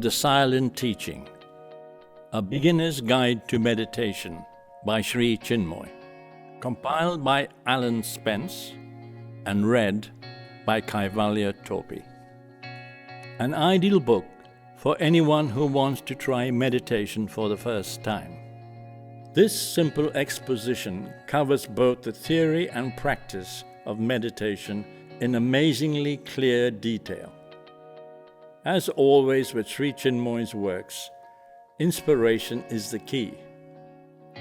The Silent Teaching, A Beginner's Guide to Meditation by Sri Chinmoy, compiled by Alan Spence and read by Kaivalya Topi. An ideal book for anyone who wants to try meditation for the first time. This simple exposition covers both the theory and practice of meditation in amazingly clear detail. As always with Sri Chinmoy's works, inspiration is the key.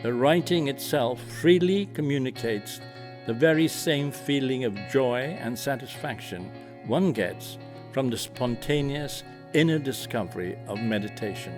The writing itself freely communicates the very same feeling of joy and satisfaction one gets from the spontaneous inner discovery of meditation.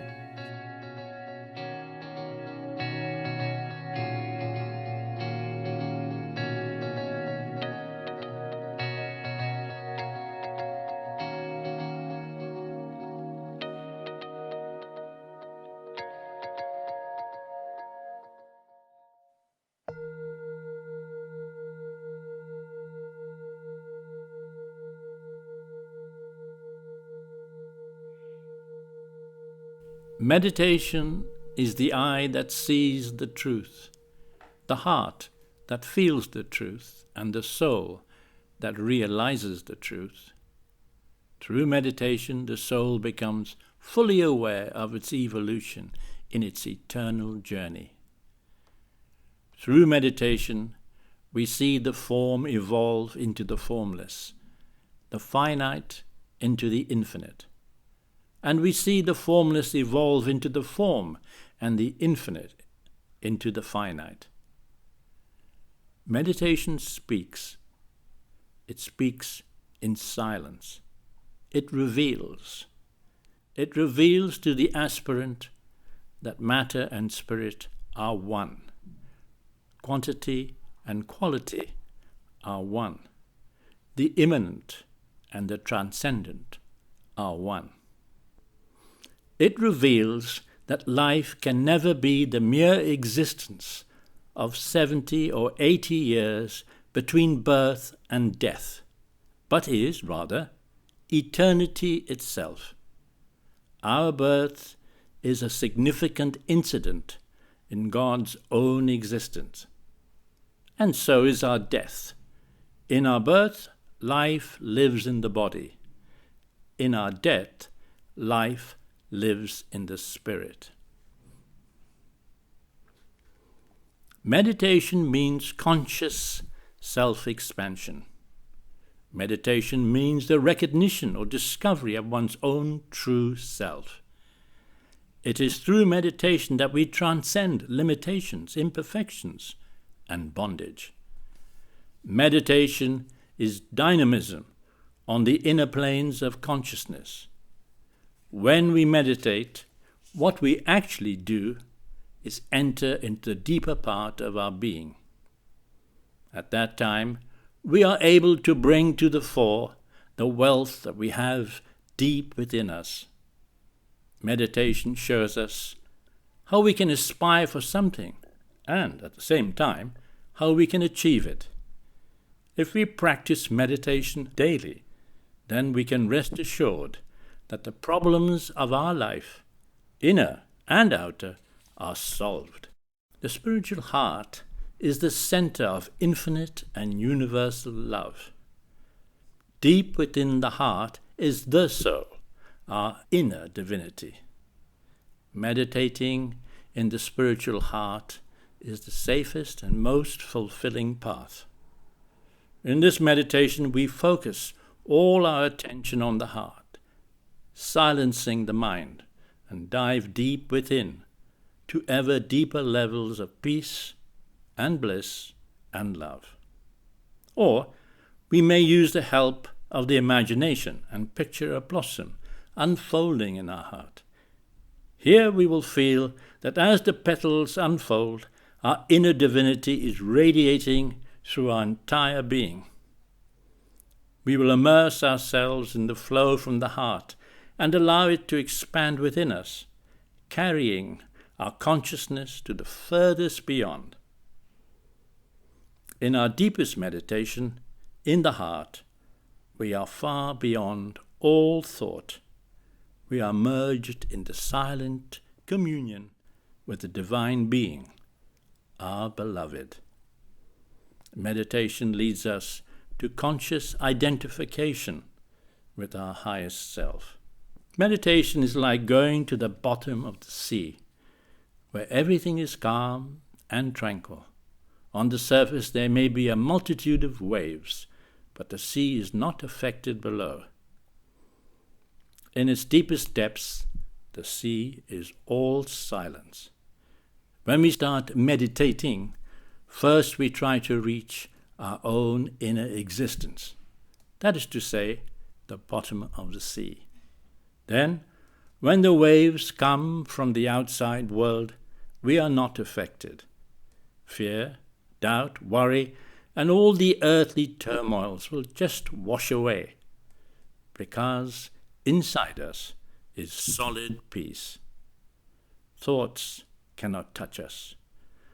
Meditation is the eye that sees the truth, the heart that feels the truth, and the soul that realizes the truth. Through meditation, the soul becomes fully aware of its evolution in its eternal journey. Through meditation, we see the form evolve into the formless, the finite into the infinite. And we see the formless evolve into the form and the infinite into the finite. Meditation speaks. It speaks in silence. It reveals. It reveals to the aspirant that matter and spirit are one. Quantity and quality are one. The immanent and the transcendent are one. It reveals that life can never be the mere existence of 70 or 80 years between birth and death, but is, rather, eternity itself. Our birth is a significant incident in God's own existence, and so is our death. In our birth, life lives in the body. In our death, life lives in the spirit. Meditation means conscious self-expansion. Meditation means the recognition or discovery of one's own true self. It is through meditation that we transcend limitations, imperfections, and bondage. Meditation is dynamism on the inner planes of consciousness. When we meditate, what we actually do is enter into the deeper part of our being. At that time, we are able to bring to the fore the wealth that we have deep within us. Meditation shows us how we can aspire for something and, at the same time, how we can achieve it. If we practice meditation daily, then we can rest assured that the problems of our life, inner and outer, are solved. The spiritual heart is the center of infinite and universal love. Deep within the heart is the soul, our inner divinity. Meditating in the spiritual heart is the safest and most fulfilling path. In this meditation, we focus all our attention on the heart, silencing the mind, and dive deep within to ever deeper levels of peace and bliss and love. Or we may use the help of the imagination and picture a blossom unfolding in our heart. Here we will feel that as the petals unfold, our inner divinity is radiating through our entire being. We will immerse ourselves in the flow from the heart and allow it to expand within us, carrying our consciousness to the furthest beyond. In our deepest meditation, in the heart, we are far beyond all thought. we are merged in the silent communion with the divine being, our beloved. Meditation leads us to conscious identification with our highest self. Meditation is like going to the bottom of the sea, where everything is calm and tranquil. On the surface there may be a multitude of waves, but the sea is not affected below. In its deepest depths, the sea is all silence. When we start meditating, first we try to reach our own inner existence. That is to say, the bottom of the sea. Then, when the waves come from the outside world, we are not affected. Fear, doubt, worry, and all the earthly turmoils will just wash away, because inside us is solid peace. Thoughts cannot touch us,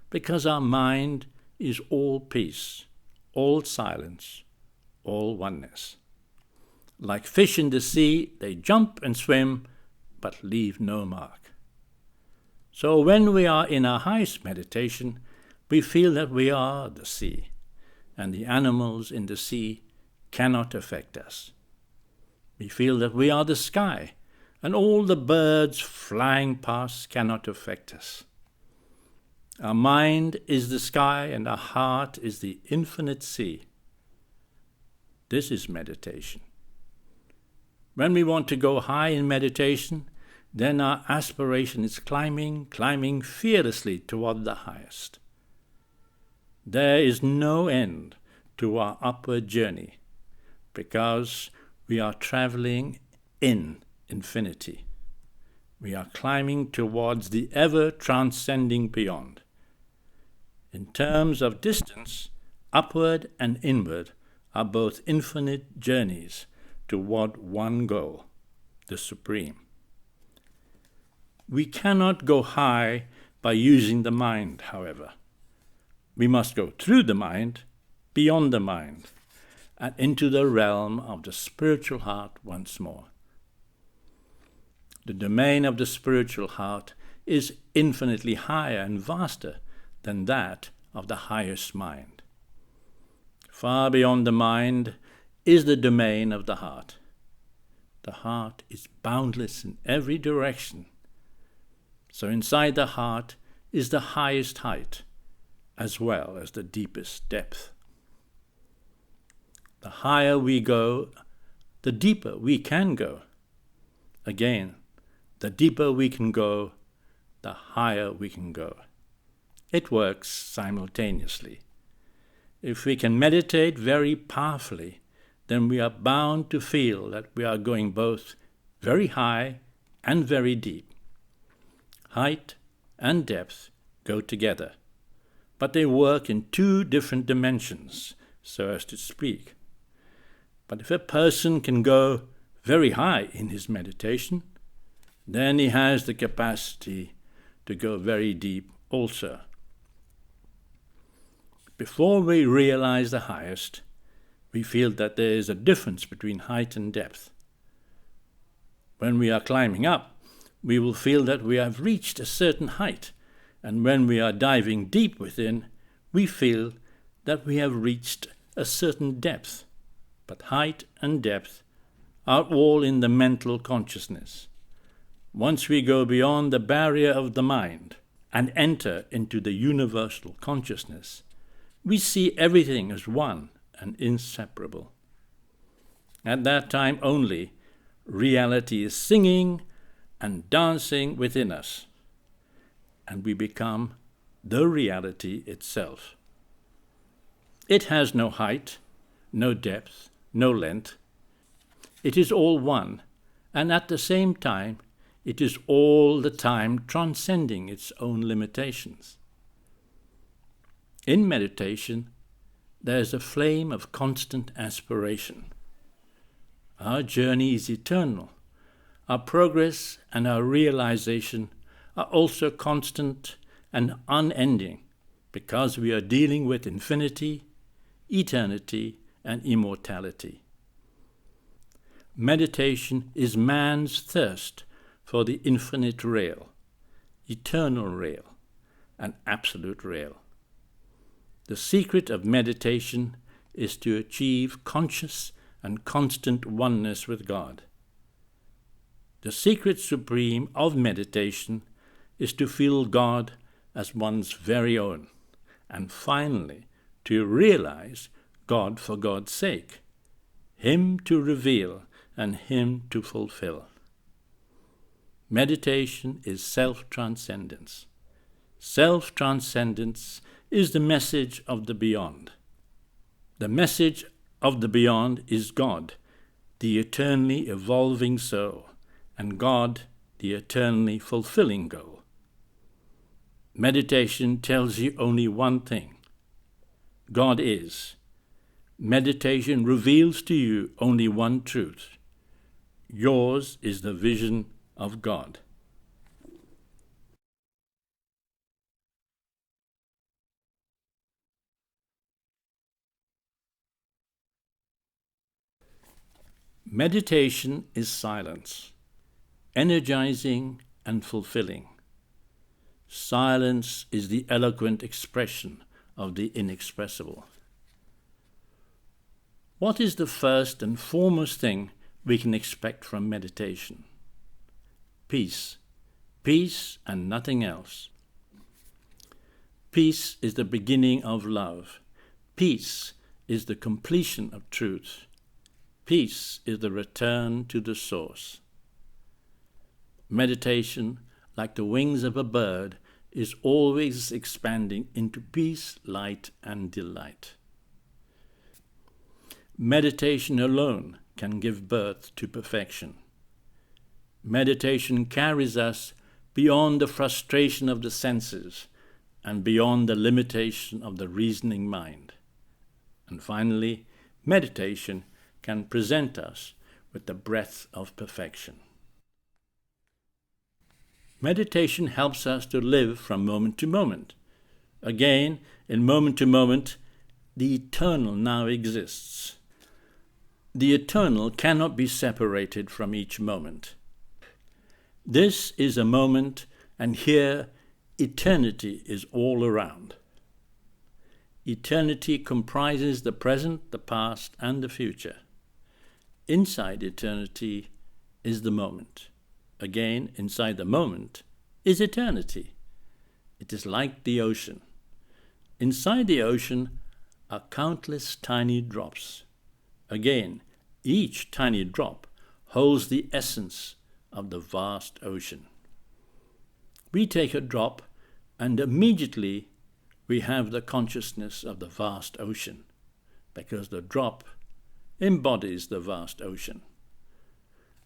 because our mind is all peace, all silence, all oneness. Like fish in the sea, they jump and swim, but leave no mark. So when we are in our highest meditation, we feel that we are the sea, and the animals in the sea cannot affect us. We feel that we are the sky, and all the birds flying past cannot affect us. Our mind is the sky, and our heart is the infinite sea. This is meditation. When we want to go high in meditation, then our aspiration is climbing fearlessly toward the highest. There is no end to our upward journey, because we are traveling in infinity. We are climbing towards the ever-transcending beyond. In terms of distance, upward and inward are both infinite journeys toward one goal, the Supreme. We cannot go high by using the mind, however. We must go through the mind, beyond the mind, and into the realm of the spiritual heart once more. The domain of the spiritual heart is infinitely higher and vaster than that of the highest mind. Far beyond the mind is the domain of the heart. The heart is boundless in every direction. So inside the heart is the highest height, as well as the deepest depth. The higher we go, the deeper we can go. Again, the deeper we can go, the higher we can go. It works simultaneously. If we can meditate very powerfully, then we are bound to feel that we are going both very high and very deep. Height and depth go together, but they work in two different dimensions, so as to speak. But if a person can go very high in his meditation, then he has the capacity to go very deep also. Before we realize the highest, we feel that there is a difference between height and depth. When we are climbing up, we will feel that we have reached a certain height, and when we are diving deep within, we feel that we have reached a certain depth. But height and depth are all in the mental consciousness. Once we go beyond the barrier of the mind and enter into the universal consciousness, we see everything as one and inseparable. At that time only, reality is singing and dancing within us, and we become the reality itself. It has no height, no depth, no length. It is all one, and at the same time, it is all the time transcending its own limitations. In meditation, there is a flame of constant aspiration. Our journey is eternal. Our progress and our realization are also constant and unending, because we are dealing with infinity, eternity, and immortality. Meditation is man's thirst for the infinite real, eternal real, and absolute real. The secret of meditation is to achieve conscious and constant oneness with God. The secret supreme of meditation is to feel God as one's very own, and finally to realize God for God's sake, Him to reveal and Him to fulfill. Meditation is self-transcendence. Self-transcendence is the message of the beyond. The message of the beyond is God, the eternally evolving soul, and God, the eternally fulfilling goal. Meditation tells you only one thing: God is. Meditation reveals to you only one truth: yours is the vision of God. Meditation is silence, energizing and fulfilling. Silence is the eloquent expression of the inexpressible. What is the first and foremost thing we can expect from meditation? Peace. Peace and nothing else. Peace is the beginning of love. Peace is the completion of truth. Peace is the return to the source. Meditation, like the wings of a bird, is always expanding into peace, light, and delight. Meditation alone can give birth to perfection. Meditation carries us beyond the frustration of the senses and beyond the limitation of the reasoning mind. And finally, meditation can present us with the breath of perfection. Meditation helps us to live from moment to moment. Again, in moment to moment, the eternal now exists. The eternal cannot be separated from each moment. This is a moment, and here eternity is all around. Eternity comprises the present, the past, and the future. Inside eternity is the moment. Again, inside the moment is eternity. It is like the ocean. Inside the ocean are countless tiny drops. Again, each tiny drop holds the essence of the vast ocean. We take a drop and immediately we have the consciousness of the vast ocean, because the drop embodies the vast ocean.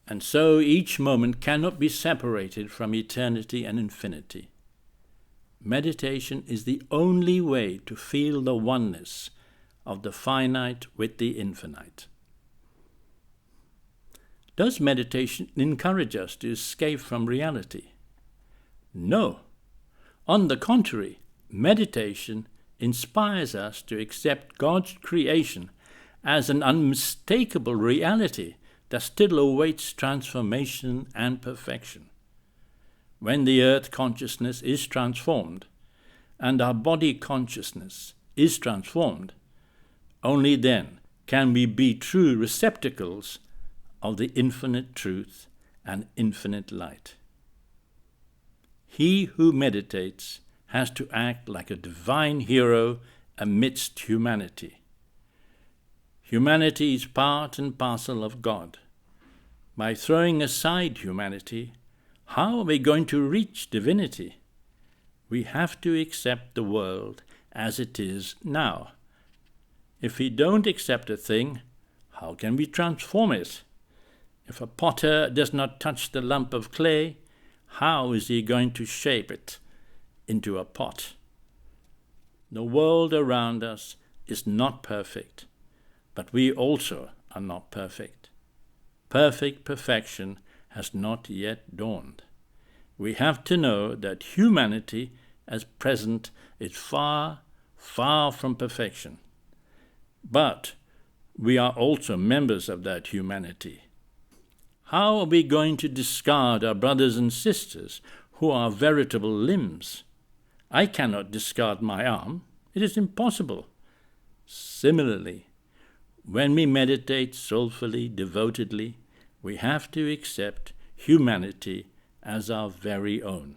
And so each moment cannot be separated from eternity and infinity. Meditation is the only way to feel the oneness of the finite with the infinite. Does meditation encourage us to escape from reality? No. On the contrary, meditation inspires us to accept God's creation as an unmistakable reality that still awaits transformation and perfection. When the earth consciousness is transformed and our body consciousness is transformed, only then can we be true receptacles of the infinite truth and infinite light. He who meditates has to act like a divine hero amidst humanity. Humanity is part and parcel of God. By throwing aside humanity, how are we going to reach divinity? We have to accept the world as it is now. If we don't accept a thing, how can we transform it? If a potter does not touch the lump of clay, how is he going to shape it into a pot? The world around us is not perfect, but we also are not perfect. Perfect perfection has not yet dawned. We have to know that humanity as present is far, far from perfection. But we are also members of that humanity. How are we going to discard our brothers and sisters who are veritable limbs? I cannot discard my arm. It is impossible. Similarly, when we meditate soulfully, devotedly, we have to accept humanity as our very own.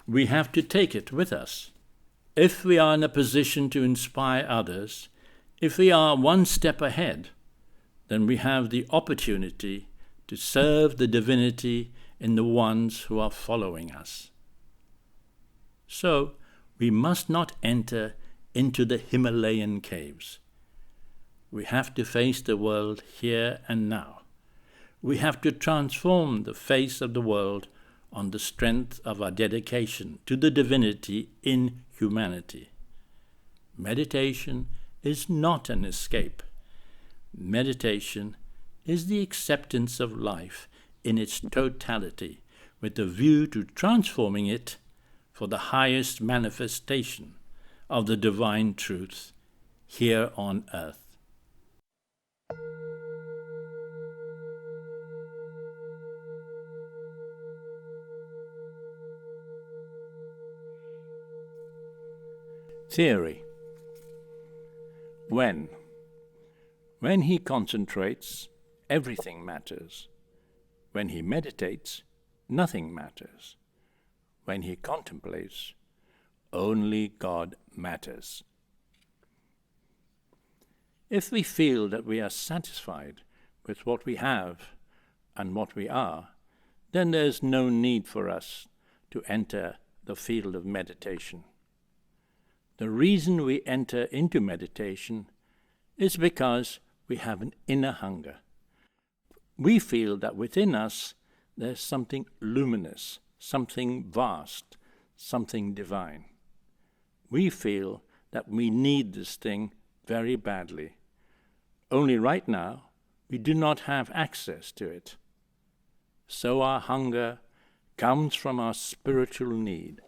We have to take it with us. If we are in a position to inspire others, if we are one step ahead, then we have the opportunity to serve the divinity in the ones who are following us. So, we must not enter into the Himalayan caves. We have to face the world here and now. We have to transform the face of the world on the strength of our dedication to the divinity in humanity. Meditation is not an escape. Meditation is the acceptance of life in its totality, with a view to transforming it for the highest manifestation of the divine truth here on earth. Theory. When he concentrates, everything matters. When he meditates, nothing matters. When he contemplates, only God matters. If we feel that we are satisfied with what we have and what we are, then there is no need for us to enter the field of meditation. The reason we enter into meditation is because we have an inner hunger. We feel that within us there's something luminous, something vast, something divine. We feel that we need this thing very badly. Only right now we do not have access to it. So our hunger comes from our spiritual need.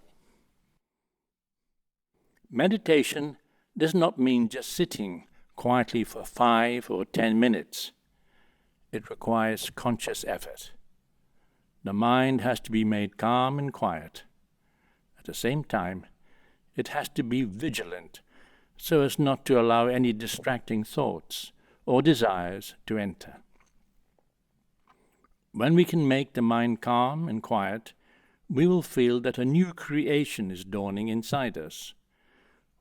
Meditation does not mean just sitting quietly for 5 or 10 minutes. It requires conscious effort. The mind has to be made calm and quiet. At the same time, it has to be vigilant so as not to allow any distracting thoughts or desires to enter. When we can make the mind calm and quiet, we will feel that a new creation is dawning inside us.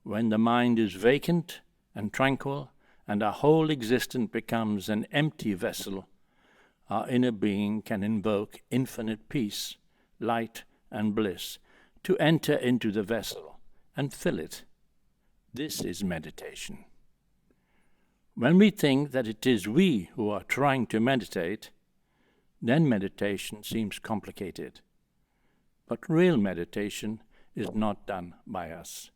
When the mind is vacant and tranquil, and our whole existence becomes an empty vessel, our inner being can invoke infinite peace, light, and bliss to enter into the vessel and fill it. This is meditation. When we think that it is we who are trying to meditate, then meditation seems complicated. But real meditation is not done by us.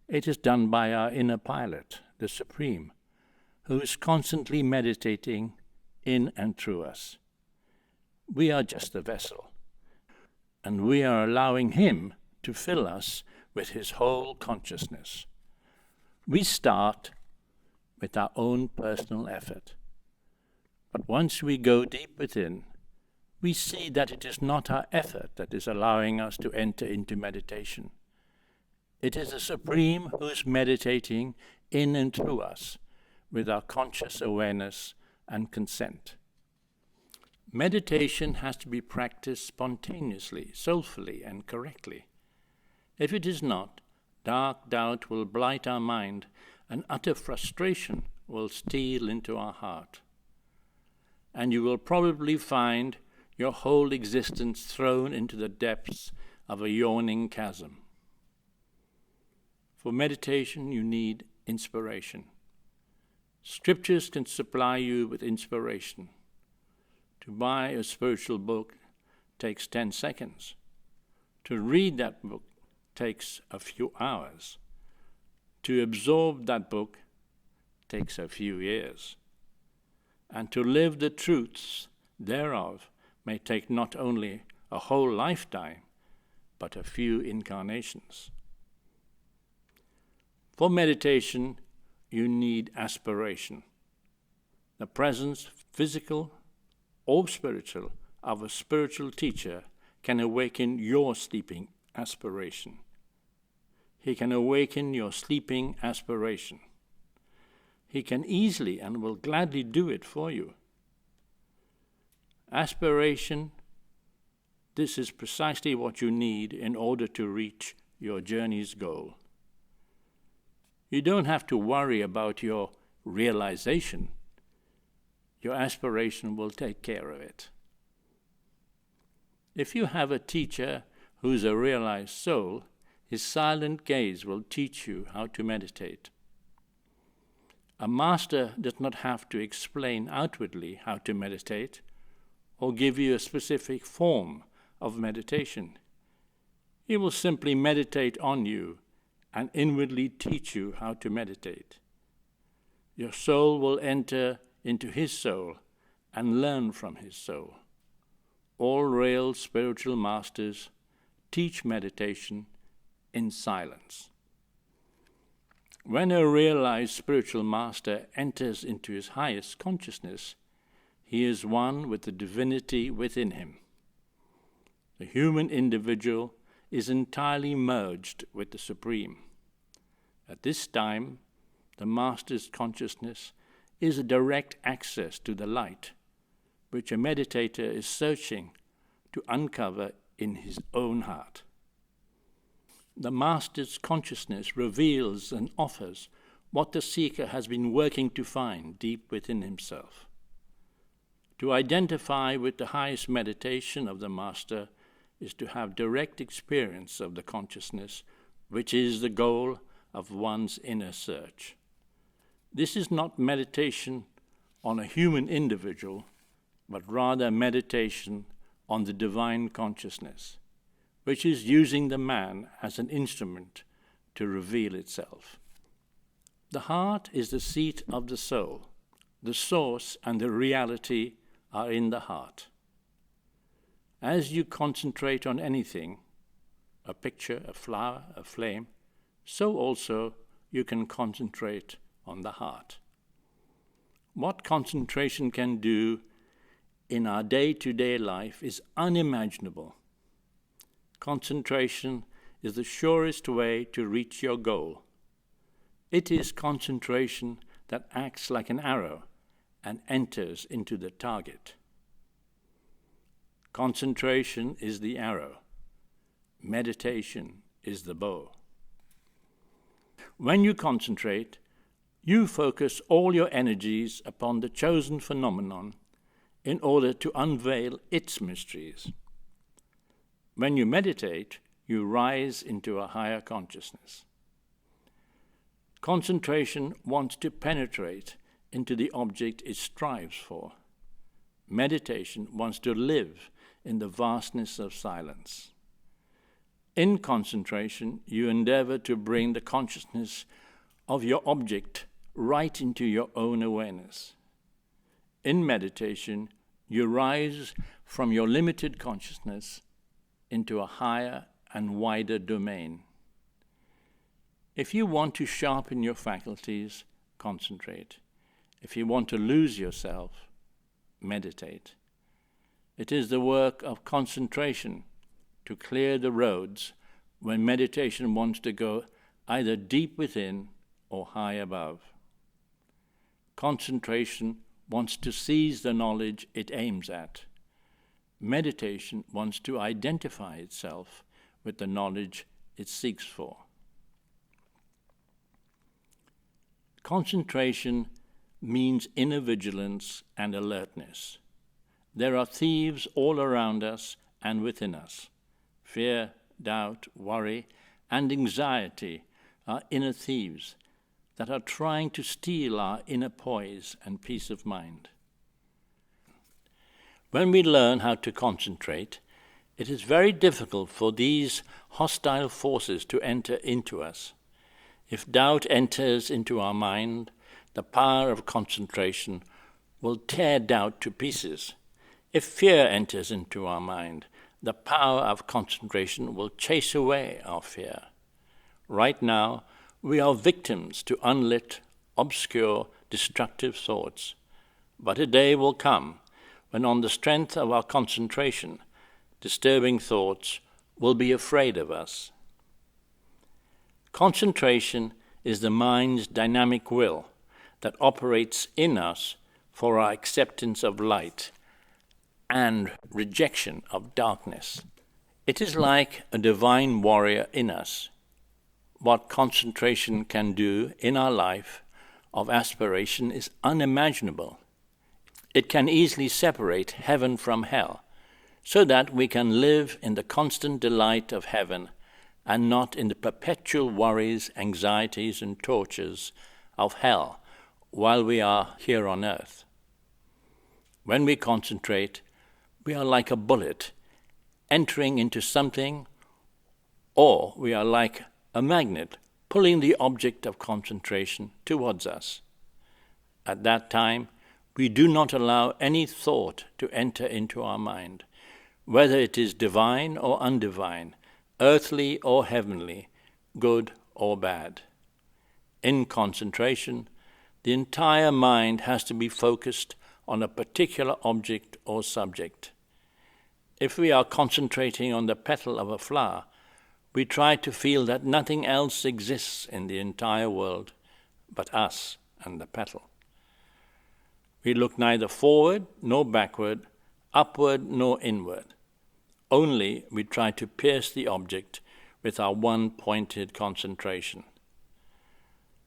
It is done by our inner pilot, the Supreme, who is constantly meditating in and through us. We are just the vessel, and we are allowing Him to fill us with His whole consciousness. We start with our own personal effort. But once we go deep within, we see that it is not our effort that is allowing us to enter into meditation. It is the Supreme who is meditating in and through us with our conscious awareness and consent. Meditation has to be practiced spontaneously, soulfully, and correctly. If it is not, dark doubt will blight our mind, and utter frustration will steal into our heart. And you will probably find your whole existence thrown into the depths of a yawning chasm. For meditation, you need inspiration. Scriptures can supply you with inspiration. To buy a spiritual book takes 10 seconds. To read that book takes a few hours. To absorb that book takes a few years. And to live the truths thereof may take not only a whole lifetime, but a few incarnations. For meditation, you need aspiration. The presence, physical or spiritual, our spiritual teacher can awaken your sleeping aspiration. He can awaken your sleeping aspiration. He can easily and will gladly do it for you. Aspiration, this is precisely what you need in order to reach your journey's goal. You don't have to worry about your realization. Your aspiration will take care of it. If you have a teacher who is a realized soul, his silent gaze will teach you how to meditate. A master does not have to explain outwardly how to meditate or give you a specific form of meditation. He will simply meditate on you and inwardly teach you how to meditate. Your soul will enter into his soul and learn from his soul. All real spiritual masters teach meditation in silence. When a realized spiritual master enters into his highest consciousness, he is one with the divinity within him. The human individual is entirely merged with the Supreme. At this time, the master's consciousness is a direct access to the light, which a meditator is searching to uncover in his own heart. The master's consciousness reveals and offers what the seeker has been working to find deep within himself. To identify with the highest meditation of the master is to have direct experience of the consciousness, which is the goal of one's inner search. This is not meditation on a human individual, but rather meditation on the divine consciousness, which is using the man as an instrument to reveal itself. The heart is the seat of the soul. The source and the reality are in the heart. As you concentrate on anything, a picture, a flower, a flame, so also you can concentrate on the heart. What concentration can do in our day-to-day life is unimaginable. Concentration is the surest way to reach your goal. It is concentration that acts like an arrow and enters into the target. Concentration is the arrow. Meditation is the bow. When you concentrate, you focus all your energies upon the chosen phenomenon in order to unveil its mysteries. When you meditate, you rise into a higher consciousness. Concentration wants to penetrate into the object it strives for. Meditation wants to live in the vastness of silence. In concentration, you endeavor to bring the consciousness of your object right into your own awareness. In meditation, you rise from your limited consciousness into a higher and wider domain. If you want to sharpen your faculties, concentrate. If you want to lose yourself, meditate. It is the work of concentration to clear the roads when meditation wants to go either deep within or high above. Concentration wants to seize the knowledge it aims at. Meditation wants to identify itself with the knowledge it seeks for. Concentration means inner vigilance and alertness. There are thieves all around us and within us. Fear, doubt, worry, and anxiety are inner thieves that are trying to steal our inner poise and peace of mind. When we learn how to concentrate, it is very difficult for these hostile forces to enter into us. If doubt enters into our mind, the power of concentration will tear doubt to pieces. If fear enters into our mind, the power of concentration will chase away our fear. Right now, we are victims to unlit, obscure, destructive thoughts. But a day will come when on the strength of our concentration, disturbing thoughts will be afraid of us. Concentration is the mind's dynamic will that operates in us for our acceptance of light and rejection of darkness. It is like a divine warrior in us. What concentration can do in our life of aspiration is unimaginable. It can easily separate heaven from hell, so that we can live in the constant delight of heaven and not in the perpetual worries, anxieties, and tortures of hell while we are here on earth. When we concentrate, we are like a bullet entering into something, or we are like a magnet pulling the object of concentration towards us. At that time, we do not allow any thought to enter into our mind, whether it is divine or undivine, earthly or heavenly, good or bad. In concentration, the entire mind has to be focused on a particular object or subject. If we are concentrating on the petal of a flower, we try to feel that nothing else exists in the entire world but us and the petal. We look neither forward nor backward, upward nor inward. Only we try to pierce the object with our one-pointed concentration.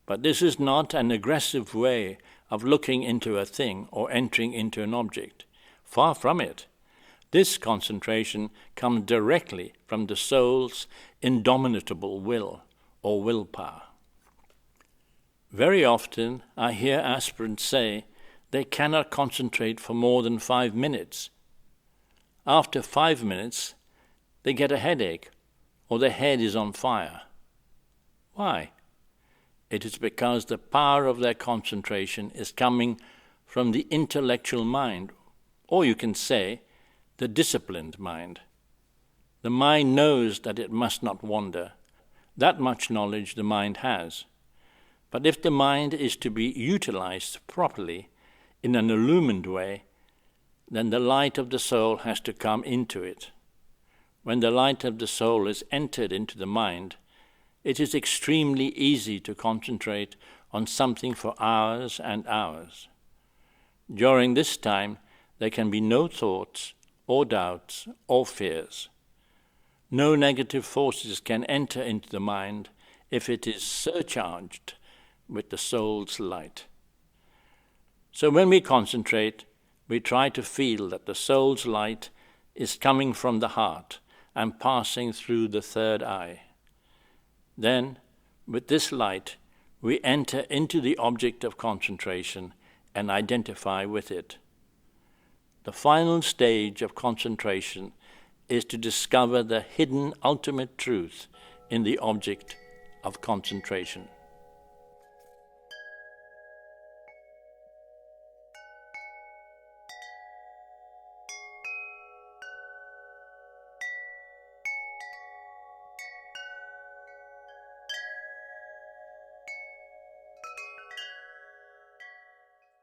But this is not an aggressive way of looking into a thing or entering into an object. Far from it. This concentration comes directly from the soul's indomitable will or willpower. Very often I hear aspirants say they cannot concentrate for more than 5 minutes. After 5 minutes, they get a headache or their head is on fire. Why? It is because the power of their concentration is coming from the intellectual mind, or you can say, the disciplined mind. The mind knows that it must not wander. That much knowledge the mind has. But if the mind is to be utilized properly in an illumined way, then the light of the soul has to come into it. When the light of the soul is entered into the mind, it is extremely easy to concentrate on something for hours and hours. During this time, there can be no thoughts or doubts or fears. No negative forces can enter into the mind if it is surcharged with the soul's light. So when we concentrate, we try to feel that the soul's light is coming from the heart and passing through the third eye. Then, with this light, we enter into the object of concentration and identify with it. The final stage of concentration is to discover the hidden ultimate truth in the object of concentration.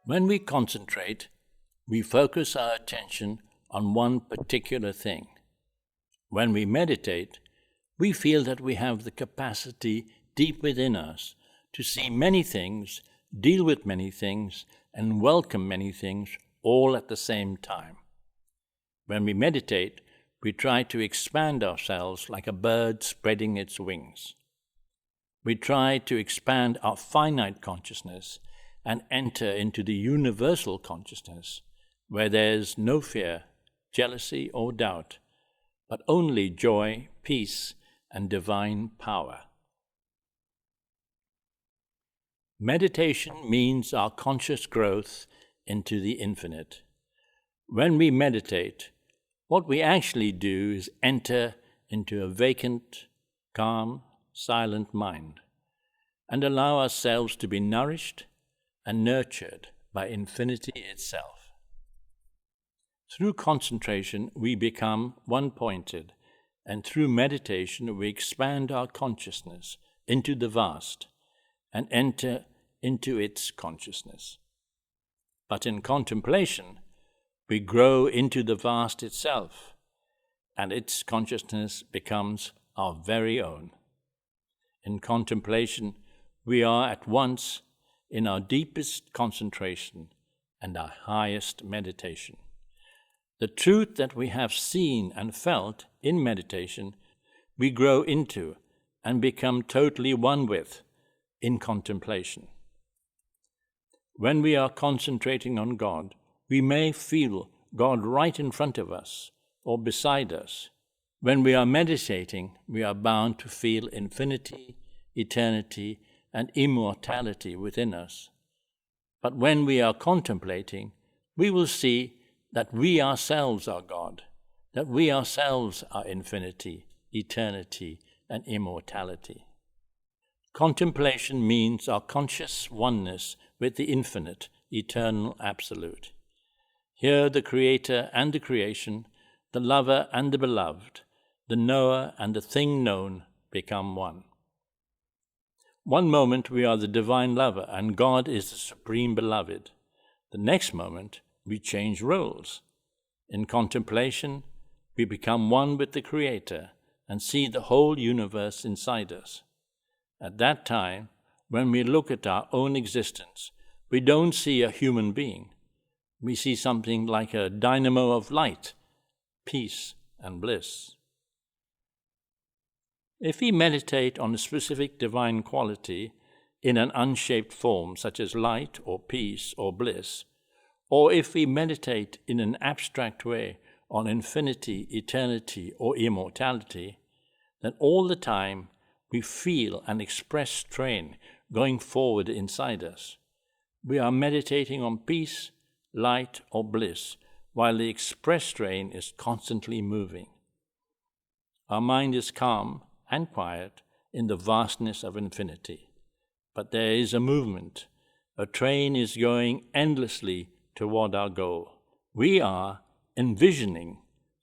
When we concentrate, we focus our attention on one particular thing. When we meditate, we feel that we have the capacity deep within us to see many things, deal with many things, and welcome many things all at the same time. When we meditate, we try to expand ourselves like a bird spreading its wings. We try to expand our finite consciousness and enter into the universal consciousness, where there's no fear, jealousy, or doubt, but only joy, peace, and divine power. Meditation means our conscious growth into the infinite. When we meditate, what we actually do is enter into a vacant, calm, silent mind, and allow ourselves to be nourished and nurtured by infinity itself. Through concentration, we become one-pointed, and through meditation, we expand our consciousness into the vast and enter into its consciousness. But in contemplation, We grow into the vast itself, and its consciousness becomes our very own. In contemplation, we are at once in our deepest concentration and our highest meditation. The truth that we have seen and felt in meditation, we grow into and become totally one with in contemplation. When we are concentrating on God, we may feel God right in front of us or beside us. When we are meditating, we are bound to feel infinity, eternity, and immortality within us. But when we are contemplating, we will see that we ourselves are God, that we ourselves are infinity, eternity, and immortality. Contemplation means our conscious oneness with the infinite, eternal absolute. Here the creator and the creation, the lover and the beloved, the knower and the thing known become one. One moment we are the divine lover and God is the supreme beloved. The next moment we change roles. In contemplation, we become one with the Creator and see the whole universe inside us. At that time, when we look at our own existence, we don't see a human being. We see something like a dynamo of light, peace, and bliss. If we meditate on a specific divine quality in an unshaped form, such as light or peace or bliss, or if we meditate in an abstract way on infinity, eternity, or immortality, then all the time we feel an express strain going forward inside us. We are meditating on peace, light, or bliss, while the express strain is constantly moving. Our mind is calm and quiet in the vastness of infinity, but there is a movement. A train is going endlessly toward our goal. We are envisioning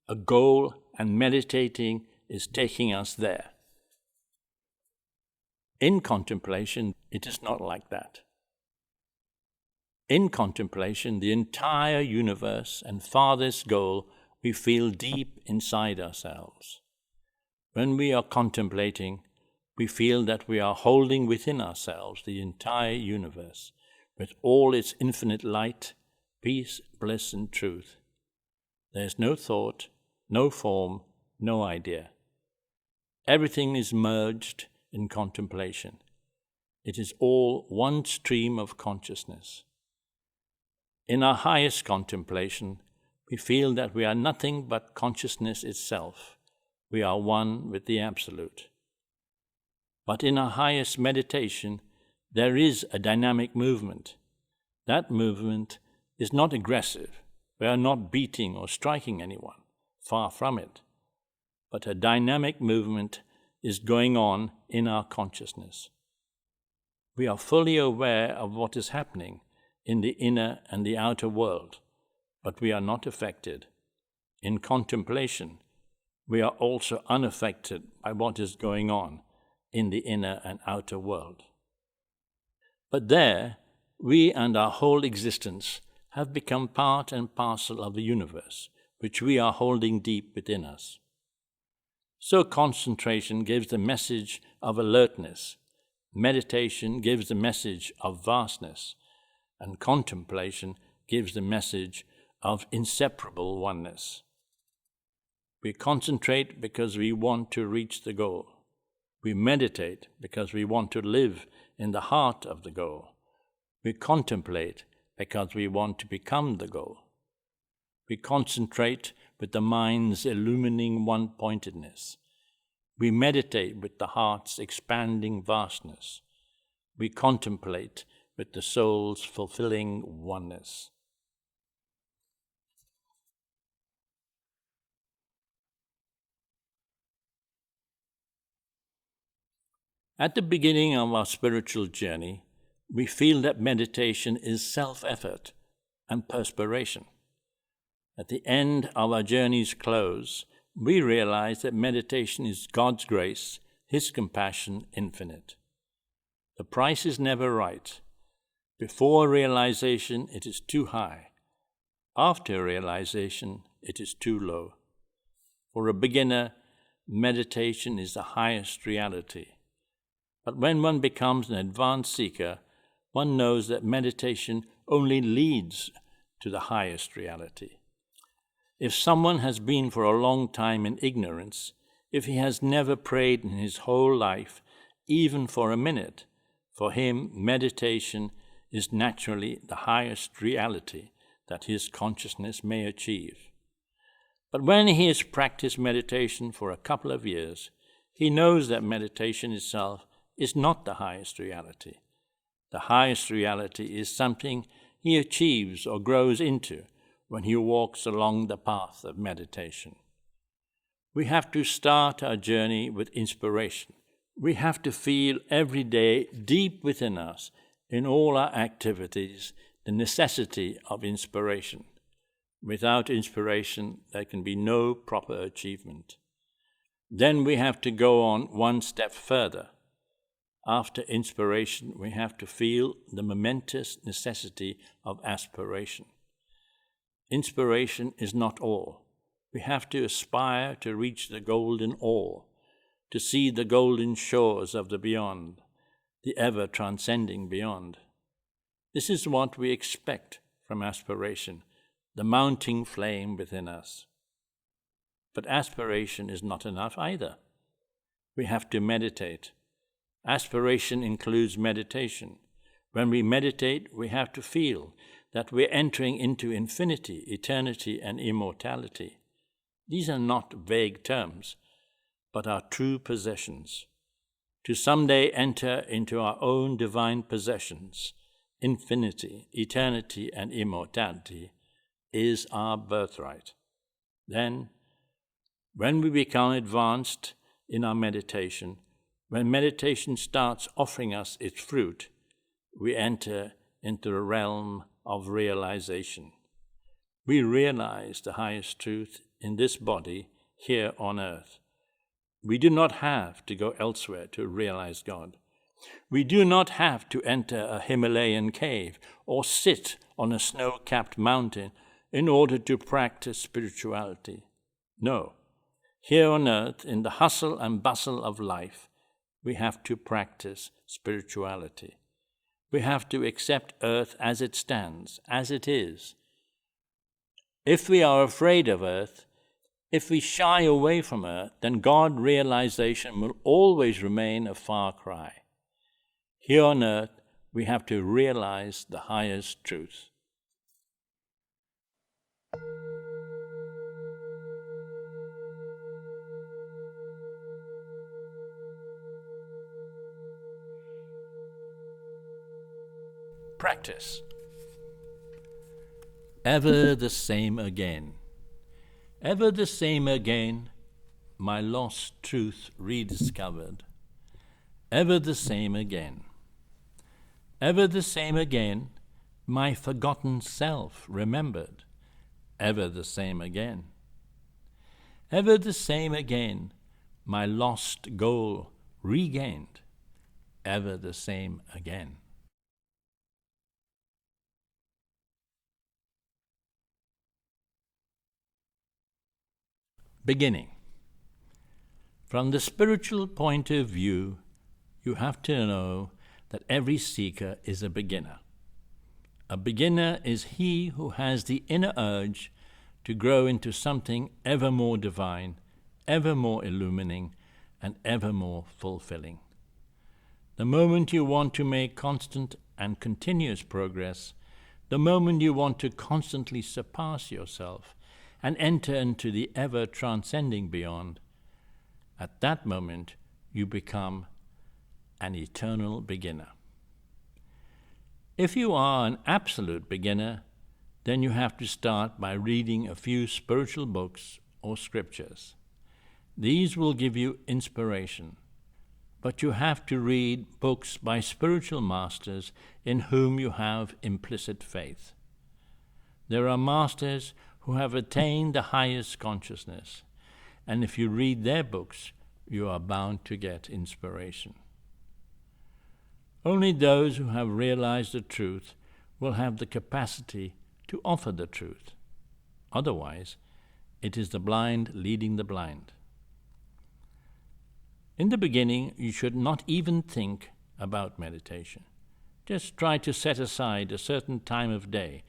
a goal, and meditating is taking us there. In contemplation, it is not like that. In contemplation, the entire universe and farthest goal we feel deep inside ourselves. When we are contemplating, we feel that we are holding within ourselves the entire universe with all its infinite light, peace, bliss, and truth. There is no thought, no form, no idea. Everything is merged in contemplation. It is all one stream of consciousness. In our highest contemplation, we feel that we are nothing but consciousness itself. We are one with the Absolute. But in our highest meditation, there is a dynamic movement. That movement is not aggressive. We are not beating or striking anyone. Far from it. But a dynamic movement is going on in our consciousness. We are fully aware of what is happening in the inner and the outer world, but we are not affected. In contemplation, we are also unaffected by what is going on in the inner and outer world. But there, we and our whole existence have become part and parcel of the universe, which we are holding deep within us. So concentration gives the message of alertness, meditation gives the message of vastness, and contemplation gives the message of inseparable oneness. We concentrate because we want to reach the goal. We meditate because we want to live in the heart of the goal. We contemplate because we want to become the goal. We concentrate with the mind's illumining one-pointedness. We meditate with the heart's expanding vastness. We contemplate with the soul's fulfilling oneness. At the beginning of our spiritual journey, we feel that meditation is self-effort and perspiration. At the end of our journey's close, we realize that meditation is God's grace, His compassion infinite. The price is never right. Before realization, it is too high. After realization, it is too low. For a beginner, meditation is the highest reality. But when one becomes an advanced seeker, one knows that meditation only leads to the highest reality. If someone has been for a long time in ignorance, if he has never prayed in his whole life, even for a minute, for him meditation is naturally the highest reality that his consciousness may achieve. But when he has practiced meditation for a couple of years, he knows that meditation itself is not the highest reality. The highest reality is something he achieves or grows into when he walks along the path of meditation. We have to start our journey with inspiration. We have to feel every day deep within us, in all our activities, the necessity of inspiration. Without inspiration, there can be no proper achievement. Then we have to go on one step further. After inspiration, we have to feel the momentous necessity of aspiration. Inspiration is not all. We have to aspire to reach the golden all, to see the golden shores of the beyond, the ever-transcending beyond. This is what we expect from aspiration, the mounting flame within us. But aspiration is not enough either. We have to meditate. Aspiration includes meditation. When we meditate, we have to feel that we're entering into infinity, eternity, and immortality. These are not vague terms, but are true possessions. To someday enter into our own divine possessions, infinity, eternity, and immortality, is our birthright. Then, when we become advanced in our meditation, when meditation starts offering us its fruit, we enter into the realm of realization. We realize the highest truth in this body here on earth. We do not have to go elsewhere to realize God. We do not have to enter a Himalayan cave or sit on a snow-capped mountain in order to practice spirituality. No. Here on earth, in the hustle and bustle of life, we have to practice spirituality. We have to accept earth as it stands, as it is. If we are afraid of earth, if we shy away from earth, then God realization will always remain a far cry. Here on earth, we have to realize the highest truth. Practice. Ever the same again. Ever the same again, my lost truth rediscovered. Ever the same again. Ever the same again, my forgotten self remembered. Ever the same again. Ever the same again, my lost goal regained. Ever the same again. Beginning. From the spiritual point of view, you have to know that every seeker is a beginner. A beginner is he who has the inner urge to grow into something ever more divine, ever more illumining, and ever more fulfilling. The moment you want to make constant and continuous progress, the moment you want to constantly surpass yourself and enter into the ever-transcending beyond, at that moment you become an eternal beginner. If you are an absolute beginner, then you have to start by reading a few spiritual books or scriptures. These will give you inspiration, but you have to read books by spiritual masters in whom you have implicit faith. There are masters who have attained the highest consciousness, and if you read their books, you are bound to get inspiration. Only those who have realized the truth will have the capacity to offer the truth. Otherwise, it is the blind leading the blind. In the beginning, you should not even think about meditation. Just try to set aside a certain time of day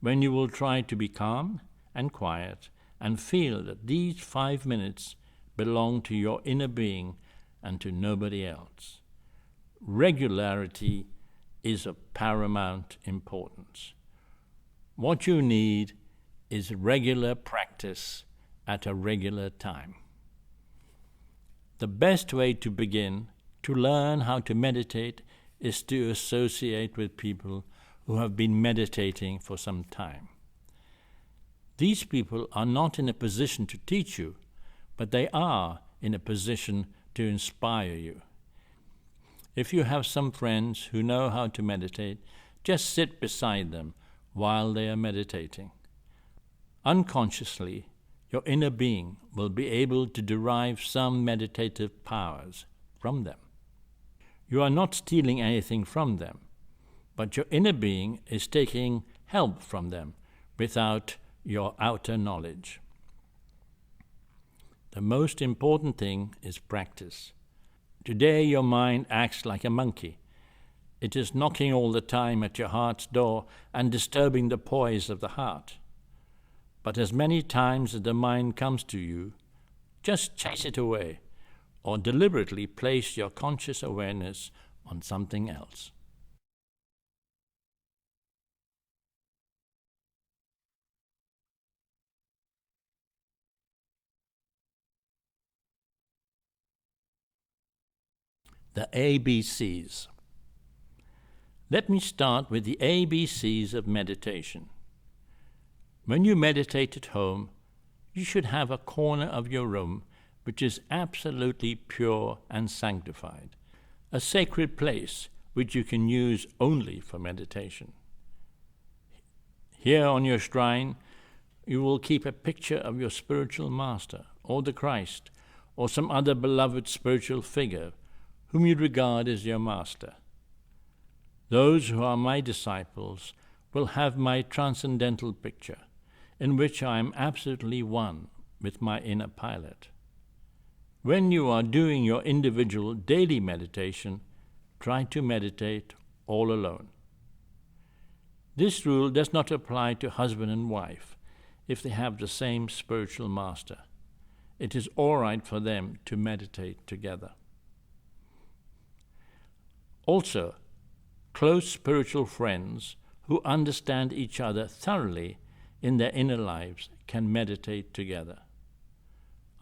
when you will try to be calm and quiet and feel that these 5 minutes belong to your inner being and to nobody else. Regularity is of paramount importance. What you need is regular practice at a regular time. The best way to begin to learn how to meditate is to associate with people who have been meditating for some time. These people are not in a position to teach you, but they are in a position to inspire you. If you have some friends who know how to meditate, just sit beside them while they are meditating. Unconsciously, your inner being will be able to derive some meditative powers from them. You are not stealing anything from them, but your inner being is taking help from them without your outer knowledge. The most important thing is practice. Today your mind acts like a monkey. It is knocking all the time at your heart's door and disturbing the poise of the heart. But as many times as the mind comes to you, just chase it away, or deliberately place your conscious awareness on something else. The ABCs. Let me start with the ABCs of meditation. When you meditate at home, you should have a corner of your room which is absolutely pure and sanctified, a sacred place which you can use only for meditation. Here on your shrine, you will keep a picture of your spiritual master, or the Christ, or some other beloved spiritual figure whom you regard as your master. Those who are my disciples will have my transcendental picture, in which I am absolutely one with my inner pilot. When you are doing your individual daily meditation, try to meditate all alone. This rule does not apply to husband and wife if they have the same spiritual master. It is all right for them to meditate together. Also, close spiritual friends who understand each other thoroughly in their inner lives can meditate together.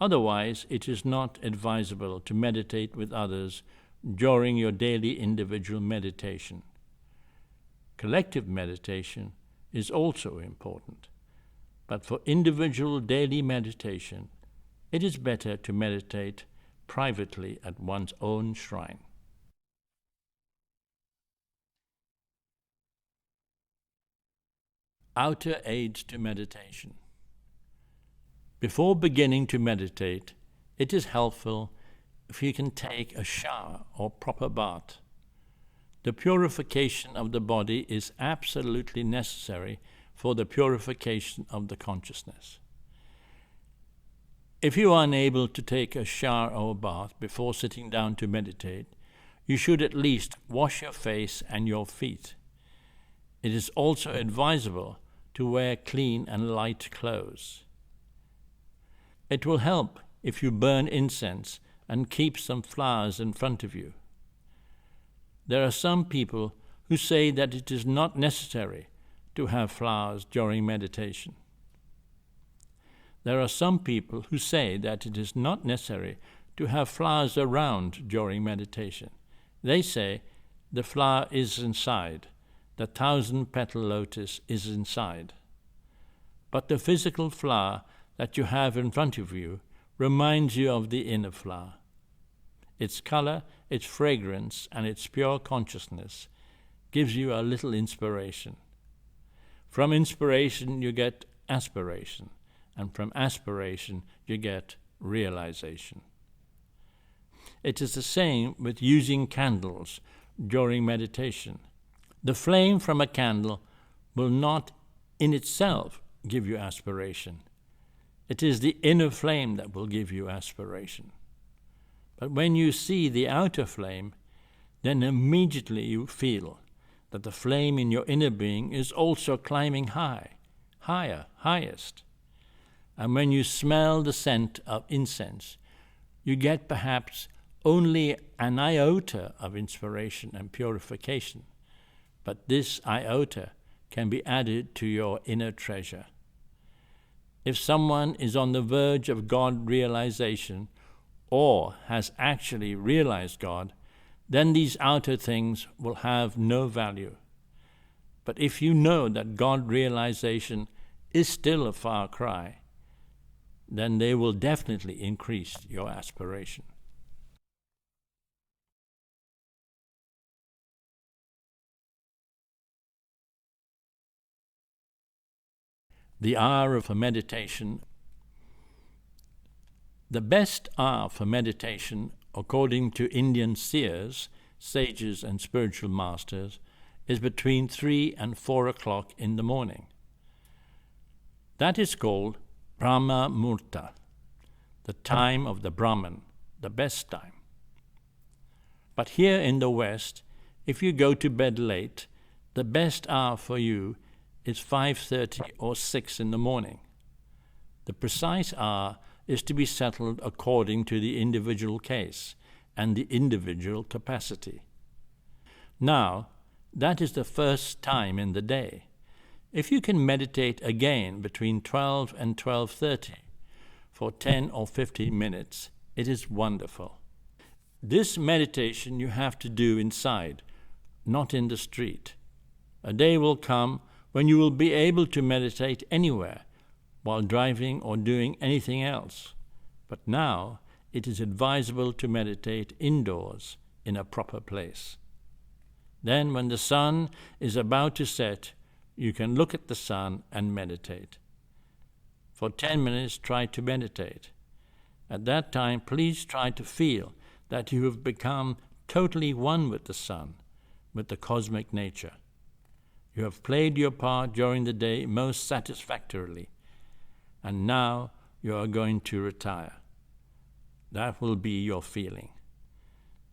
Otherwise, it is not advisable to meditate with others during your daily individual meditation. Collective meditation is also important, but for individual daily meditation, it is better to meditate privately at one's own shrine. Outer aids to meditation. Before beginning to meditate, it is helpful if you can take a shower or proper bath. The purification of the body is absolutely necessary for the purification of the consciousness. If you are unable to take a shower or a bath before sitting down to meditate, you should at least wash your face and your feet. It is also advisable to wear clean and light clothes. It will help if you burn incense and keep some flowers in front of you. There are some people who say that it is not necessary to have flowers during meditation. There are some people who say that it is not necessary to have flowers around during meditation. They say the flower is inside. The 1,000-petal lotus is inside. But the physical flower that you have in front of you reminds you of the inner flower. Its color, its fragrance, and its pure consciousness gives you a little inspiration. From inspiration you get aspiration, and from aspiration you get realization. It is the same with using candles during meditation. The flame from a candle will not in itself give you aspiration. It is the inner flame that will give you aspiration. But when you see the outer flame, then immediately you feel that the flame in your inner being is also climbing high, higher, highest. And when you smell the scent of incense, you get perhaps only an iota of inspiration and purification, but this iota can be added to your inner treasure. If someone is on the verge of God realization or has actually realized God, then these outer things will have no value. But if you know that God realization is still a far cry, then they will definitely increase your aspiration. The hour for meditation. The best hour for meditation, according to Indian seers, sages, and spiritual masters, is between 3 and 4 o'clock in the morning. That is called Brahma Murta, the time of the Brahman, the best time. But here in the West, if you go to bed late, the best hour for you is 5:30 or 6 in the morning. The precise hour is to be settled according to the individual case and the individual capacity. Now, that is the first time in the day. If you can meditate again between 12 and 12:30 for 10 or 15 minutes, it is wonderful. This meditation you have to do inside, not in the street. A day will come when you will be able to meditate anywhere, while driving or doing anything else. But now it is advisable to meditate indoors in a proper place. Then when the sun is about to set, you can look at the sun and meditate. For 10 minutes, try to meditate. At that time, please try to feel that you have become totally one with the sun, with the cosmic nature. You have played your part during the day most satisfactorily, and now you are going to retire. That will be your feeling.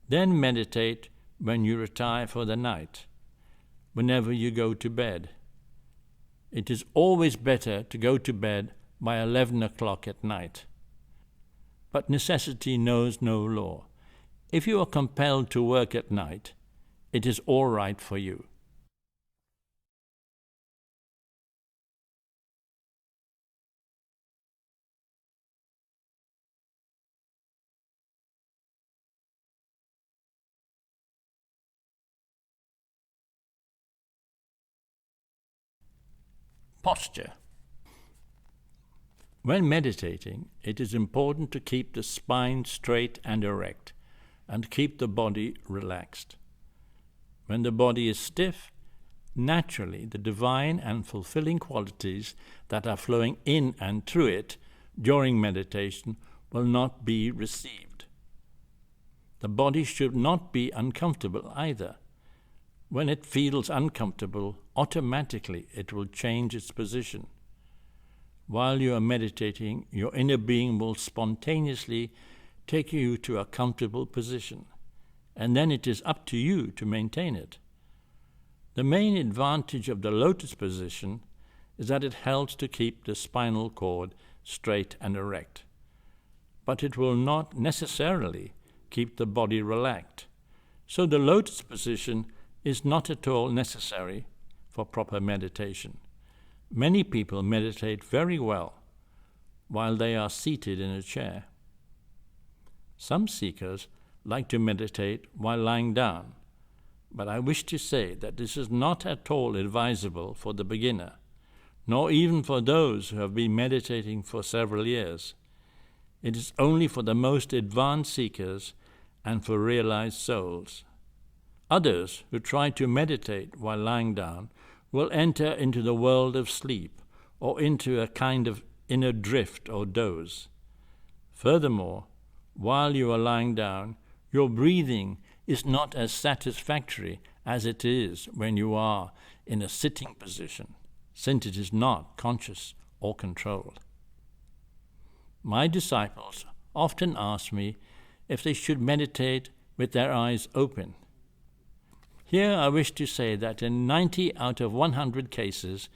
Then meditate when you retire for the night, whenever you go to bed. It is always better to go to bed by 11 o'clock at night. But necessity knows no law. If you are compelled to work at night, it is all right for you. Posture. When meditating, it is important to keep the spine straight and erect, and keep the body relaxed. When the body is stiff, naturally the divine and fulfilling qualities that are flowing in and through it during meditation will not be received. The body should not be uncomfortable either. When it feels uncomfortable, automatically it will change its position. While you are meditating, your inner being will spontaneously take you to a comfortable position, and then it is up to you to maintain it. The main advantage of the lotus position is that it helps to keep the spinal cord straight and erect, but it will not necessarily keep the body relaxed. So the lotus position is not at all necessary for proper meditation. Many people meditate very well while they are seated in a chair. Some seekers like to meditate while lying down, but I wish to say that this is not at all advisable for the beginner, nor even for those who have been meditating for several years. It is only for the most advanced seekers and for realized souls. Others who try to meditate while lying down will enter into the world of sleep or into a kind of inner drift or doze. Furthermore, while you are lying down, your breathing is not as satisfactory as it is when you are in a sitting position. since it is not conscious or controlled. My disciples often ask me if they should meditate with their eyes open. Here I wish to say that in 90 out of 100 cases,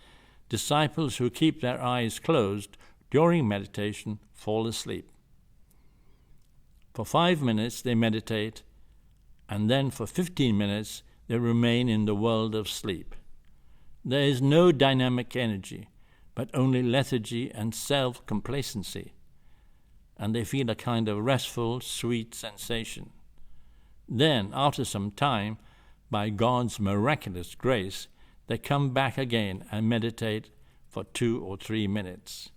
disciples who keep their eyes closed during meditation fall asleep. For 5 minutes they meditate, and then for 15 minutes they remain in the world of sleep. There is no dynamic energy, but only lethargy and self-complacency, and they feel a kind of restful, sweet sensation. Then, after some time, by God's miraculous grace, they come back again and meditate for 2 or 3 minutes.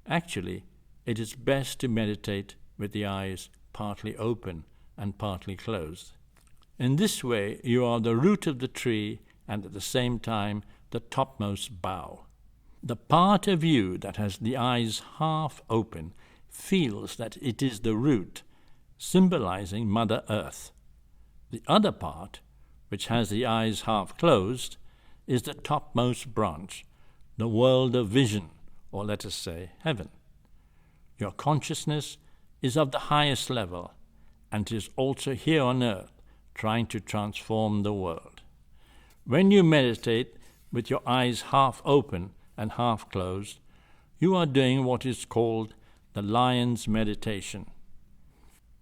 Actually, it is best to meditate with the eyes partly open and partly closed. In this way, you are the root of the tree and at the same time the topmost bough. The part of you that has the eyes half open feels that it is the root, symbolizing Mother Earth. The other part, which has the eyes half closed, is the topmost branch, the world of vision, or let us say, heaven. Your consciousness is of the highest level, and is also here on earth, trying to transform the world. When you meditate with your eyes half open and half closed, you are doing what is called the lion's meditation.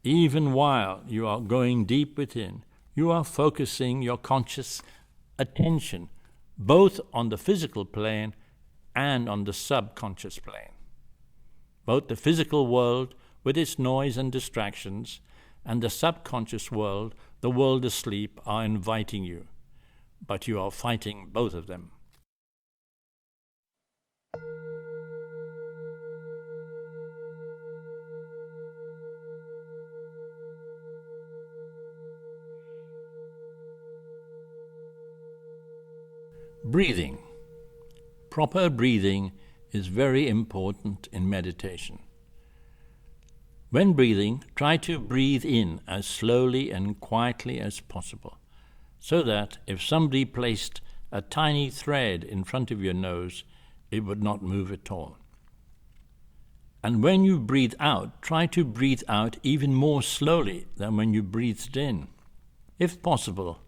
Even while you are going deep within, you are focusing your conscious attention both on the physical plane and on the subconscious plane. Both the physical world with its noise and distractions and the subconscious world, the world asleep, are inviting you, but you are fighting both of them. Breathing. Proper breathing is very important in meditation. When breathing, try to breathe in as slowly and quietly as possible, so that if somebody placed a tiny thread in front of your nose, it would not move at all. And when you breathe out, try to breathe out even more slowly than when you breathed in. If possible,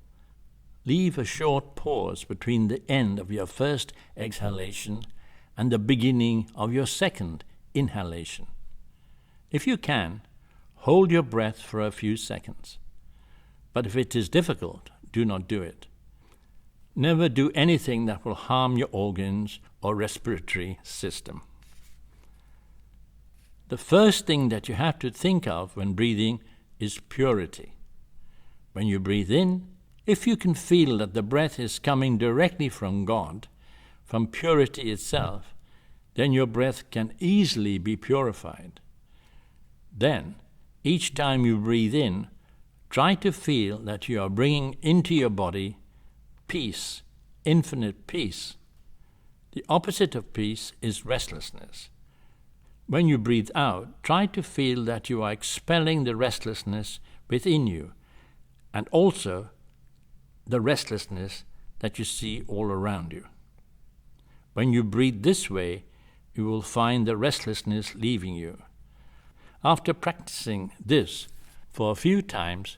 leave a short pause between the end of your first exhalation and the beginning of your second inhalation. If you can, hold your breath for a few seconds. But if it is difficult, do not do it. Never do anything that will harm your organs or respiratory system. The first thing that you have to think of when breathing is purity. When you breathe in, if you can feel that the breath is coming directly from God, from purity itself, then your breath can easily be purified. Then, each time you breathe in, try to feel that you are bringing into your body peace, infinite peace. The opposite of peace is restlessness. When you breathe out, try to feel that you are expelling the restlessness within you, and also the restlessness that you see all around you. When you breathe this way, you will find the restlessness leaving you. After practicing this for a few times,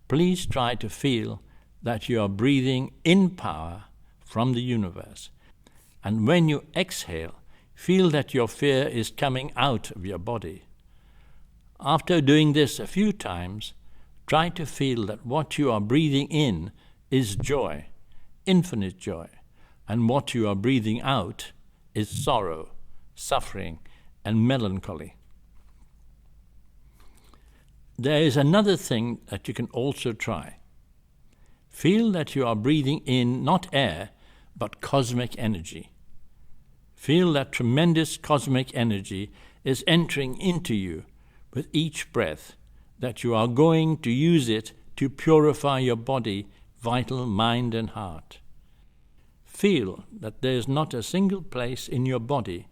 please try to feel that you are breathing in power from the universe. And when you exhale, feel that your fear is coming out of your body. After doing this a few times, try to feel that what you are breathing in is joy, infinite joy, and what you are breathing out is sorrow, suffering, and melancholy. There is another thing that you can also try. Feel that you are breathing in not air, but cosmic energy. Feel that tremendous cosmic energy is entering into you with each breath, that you are going to use it to purify your body, vital mind and heart. Feel that there is not a single place in your body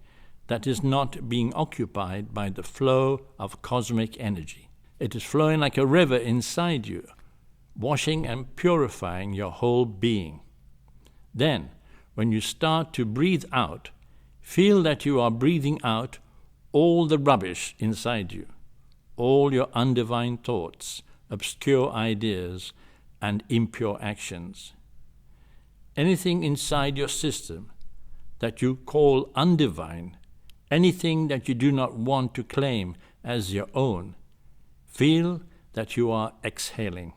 that is not being occupied by the flow of cosmic energy. It is flowing like a river inside you, washing and purifying your whole being. Then, when you start to breathe out, feel that you are breathing out all the rubbish inside you, all your undivine thoughts, obscure ideas, and impure actions. Anything inside your system that you call undivine, anything that you do not want to claim as your own, feel that you are exhaling.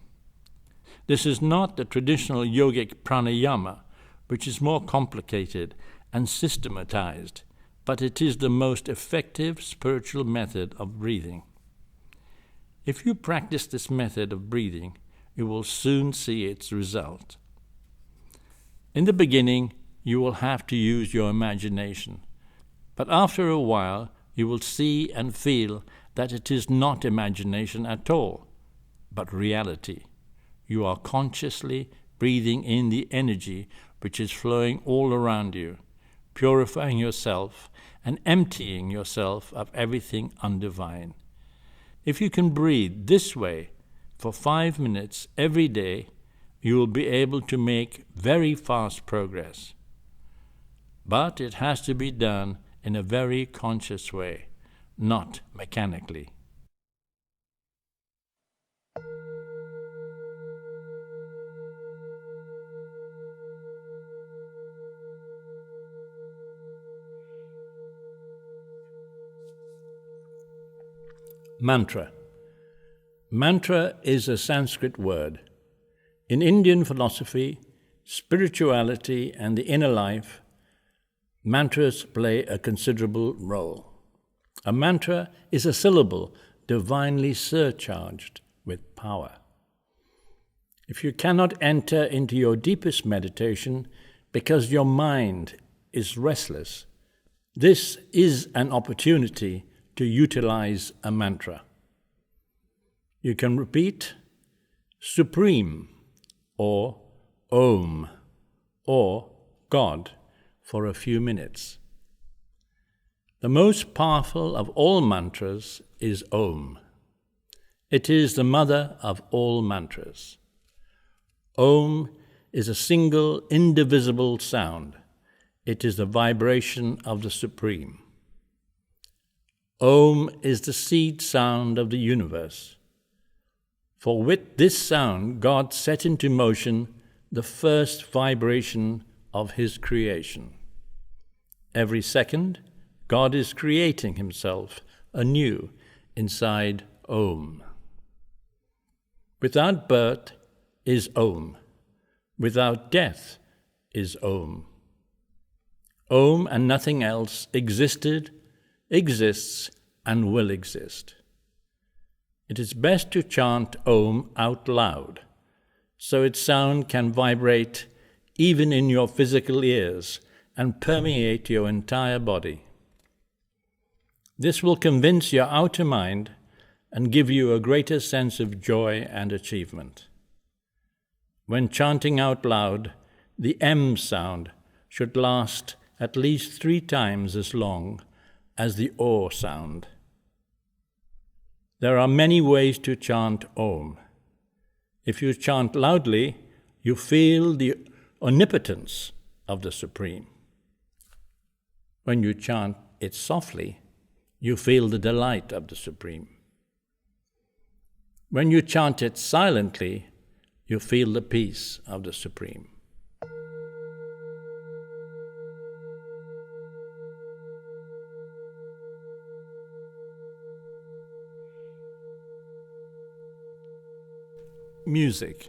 This is not the traditional yogic pranayama, which is more complicated and systematized, but it is the most effective spiritual method of breathing. If you practice this method of breathing, you will soon see its result. In the beginning, you will have to use your imagination, but after a while, you will see and feel that it is not imagination at all, but reality. You are consciously breathing in the energy which is flowing all around you, purifying yourself and emptying yourself of everything undivine. If you can breathe this way for 5 minutes every day, you will be able to make very fast progress. But it has to be done in a very conscious way, not mechanically. Mantra. Mantra is a Sanskrit word. In Indian philosophy, spirituality, and the inner life, mantras play a considerable role. A mantra is a syllable divinely surcharged with power. If you cannot enter into your deepest meditation because your mind is restless, this is an opportunity to utilize a mantra. You can repeat Supreme or Om or God for a few minutes. The most powerful of all mantras is Om. It is the mother of all mantras. Om is a single, indivisible sound. It is the vibration of the Supreme. Om is the seed sound of the universe. For with this sound, God set into motion the first vibration of His creation. Every second, God is creating Himself anew inside Om. Without birth is Om. Without death is Om. Om and nothing else existed, exists, and will exist. It is best to chant Om out loud, so its sound can vibrate even in your physical ears and permeate your entire body. This will convince your outer mind and give you a greater sense of joy and achievement. When chanting out loud, the M sound should last at least 3 times as long as the O sound. There are many ways to chant Om. If you chant loudly, you feel the omnipotence of the Supreme. When you chant it softly, you feel the delight of the Supreme. When you chant it silently, you feel the peace of the Supreme. Music.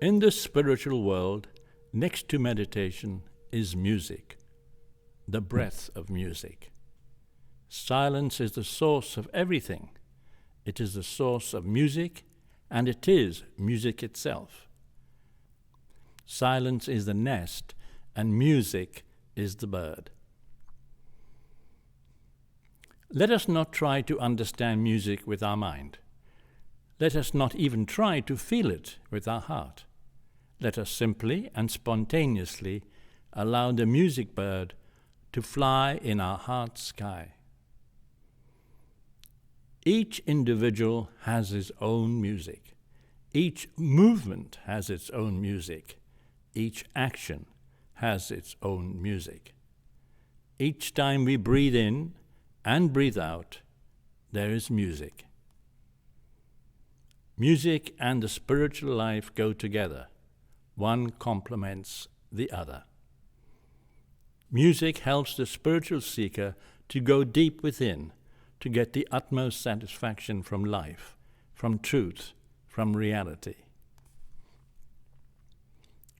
In the spiritual world, next to meditation is music, the breath of music. Silence is the source of everything. It is the source of music, and it is music itself. Silence is the nest, and music is the bird. Let us not try to understand music with our mind. Let us not even try to feel it with our heart. Let us simply and spontaneously allow the music bird to fly in our heart's sky. Each individual has his own music. Each movement has its own music. Each action has its own music. Each time we breathe in and breathe out, there is music. Music and the spiritual life go together. One complements the other. Music helps the spiritual seeker to go deep within, to get the utmost satisfaction from life, from truth, from reality.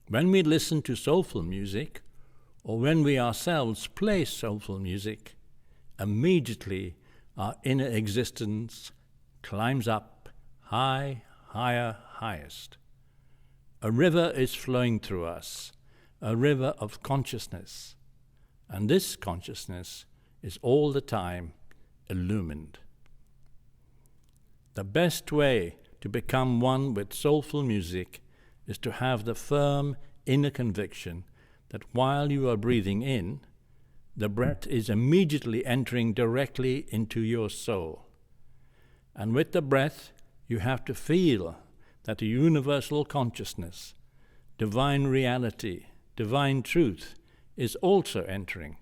When we listen to soulful music, or when we ourselves play soulful music, immediately our inner existence climbs up high, higher, highest. A river is flowing through us, a river of consciousness, and this consciousness is all the time illumined. The best way to become one with soulful music is to have the firm inner conviction that while you are breathing in, the breath is immediately entering directly into your soul. And with the breath, you have to feel that the universal consciousness, divine reality, divine truth is also entering.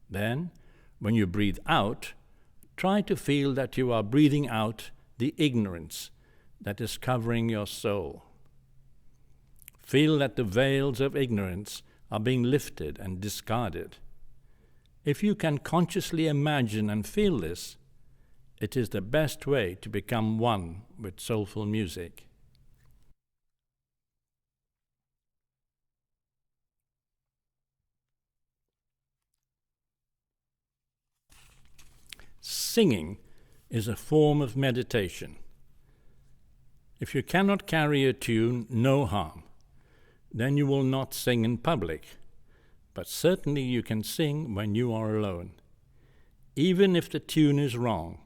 Then, when you breathe out, try to feel that you are breathing out the ignorance that is covering your soul. Feel that the veils of ignorance are being lifted and discarded. If you can consciously imagine and feel this, it is the best way to become one with soulful music. Singing is a form of meditation. If you cannot carry a tune, no harm. Then you will not sing in public, but certainly you can sing when you are alone. Even if the tune is wrong,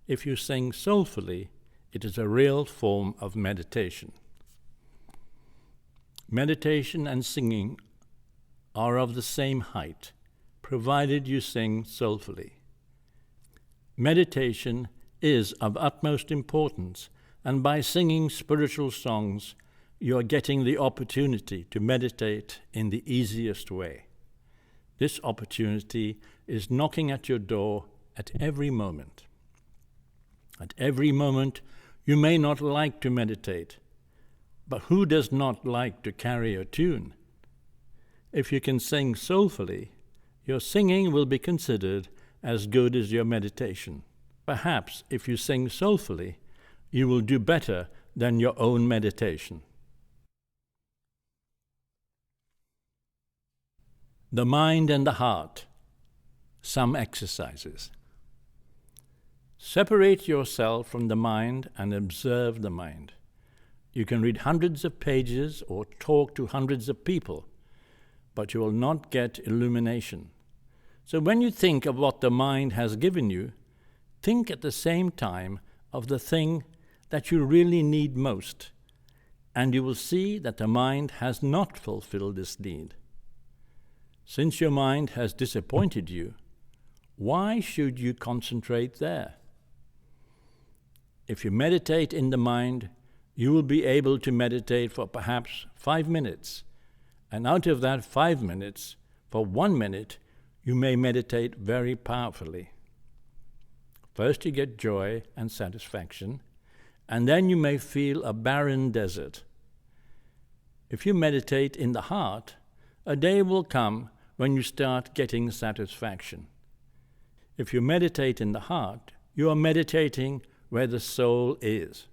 if you sing soulfully, it is a real form of meditation. Meditation and singing are of the same height, provided you sing soulfully. Meditation is of utmost importance, and by singing spiritual songs, you are getting the opportunity to meditate in the easiest way. This opportunity is knocking at your door at every moment. At every moment, you may not like to meditate, but who does not like to carry a tune? If you can sing soulfully, your singing will be considered as good as your meditation. Perhaps if you sing soulfully, you will do better than your own meditation. The mind and the heart. Some exercises. Separate yourself from the mind and observe the mind. You can read hundreds of pages or talk to hundreds of people, but you will not get illumination. So when you think of what the mind has given you, think at the same time of the thing that you really need most, and you will see that the mind has not fulfilled this need. Since your mind has disappointed you, why should you concentrate there? If you meditate in the mind, you will be able to meditate for perhaps 5 minutes, and out of that 5 minutes, for 1 minute, you may meditate very powerfully. First you get joy and satisfaction, and then you may feel a barren desert. If you meditate in the heart, a day will come when you start getting satisfaction. If you meditate in the heart, you are meditating where the soul is.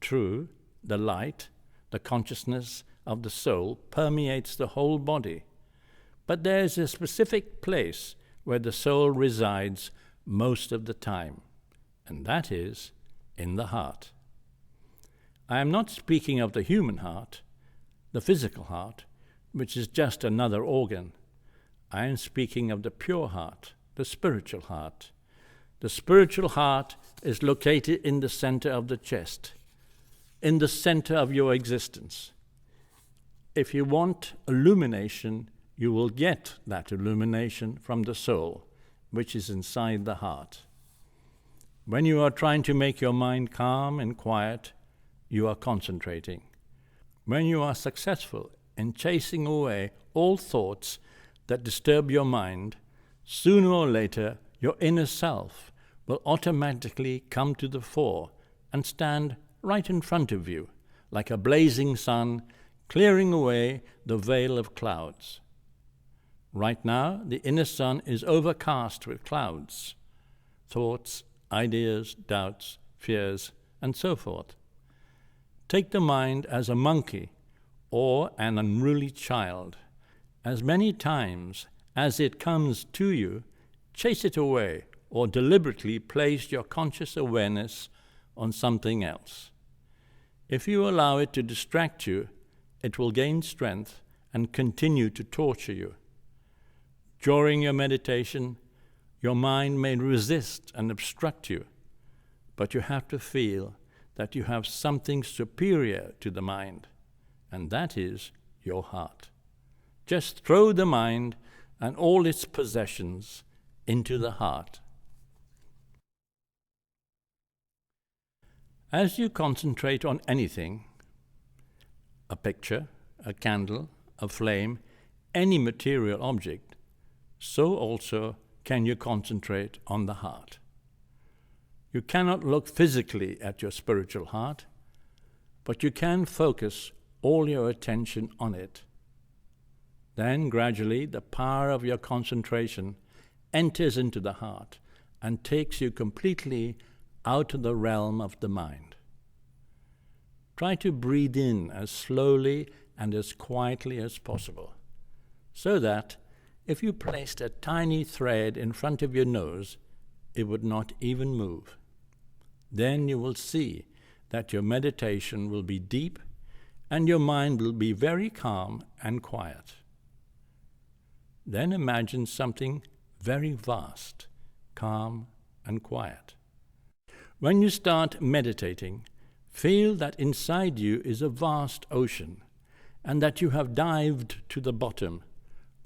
True, the light, the consciousness of the soul permeates the whole body, but there is a specific place where the soul resides most of the time, and that is in the heart. I am not speaking of the human heart, the physical heart, which is just another organ. I am speaking of the pure heart, the spiritual heart. The spiritual heart is located in the center of the chest, in the center of your existence. If you want illumination, you will get that illumination from the soul, which is inside the heart. When you are trying to make your mind calm and quiet, you are concentrating. When you are successful in chasing away all thoughts that disturb your mind, sooner or later your inner self will automatically come to the fore and stand right in front of you, like a blazing sun clearing away the veil of clouds. Right now, the inner sun is overcast with clouds, thoughts, ideas, doubts, fears, and so forth. Take the mind as a monkey or an unruly child. As many times as it comes to you, chase it away or deliberately place your conscious awareness on something else. If you allow it to distract you, it will gain strength and continue to torture you. During your meditation, your mind may resist and obstruct you, but you have to feel that you have something superior to the mind, and that is your heart. Just throw the mind and all its possessions into the heart. As you concentrate on anything, a picture, a candle, a flame, any material object, so also can you concentrate on the heart. You cannot look physically at your spiritual heart, but you can focus all your attention on it. Then gradually the power of your concentration enters into the heart and takes you completely out of the realm of the mind. Try to breathe in as slowly and as quietly as possible, so that if you placed a tiny thread in front of your nose, it would not even move. Then you will see that your meditation will be deep and your mind will be very calm and quiet. Then imagine something very vast, calm and quiet. When you start meditating, feel that inside you is a vast ocean and that you have dived to the bottom